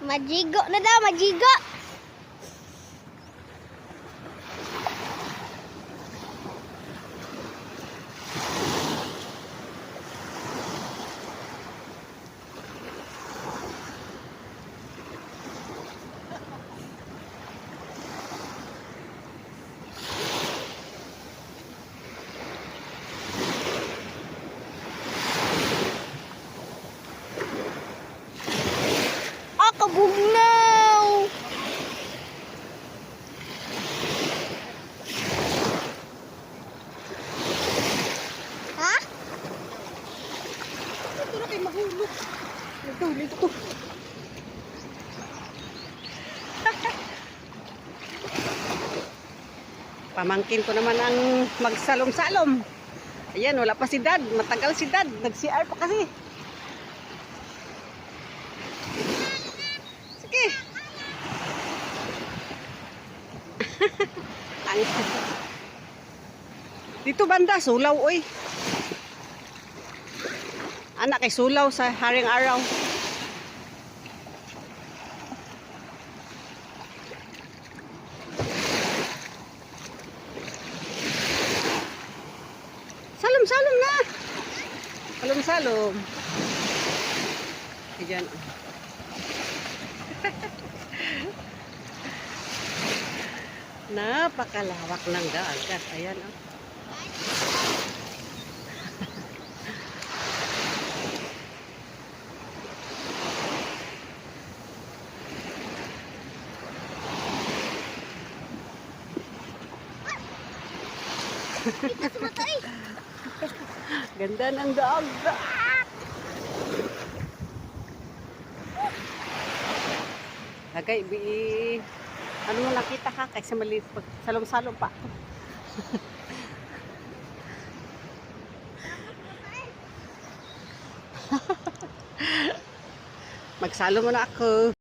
Majigo na daw, majigo. Kabugnaw. Ha? Ito na kayo mahulog. Ito. Pamangkin ko naman ang magsalom-salom. Ayan, wala pa si Dad. Matagal si Dad. Nag-CR pa kasi. Sige. Dito banda, sulaw, oy. Anak kay sulaw sa haring araw. Salom-salom na. Salom-salom. Ayan. Napakalawak ng dagat. Ayan, oh. Ganda ng dagat. Lagay, ano mo nakita ka kaysa maliit pag salong-salong pa. Magsalo mo na ako.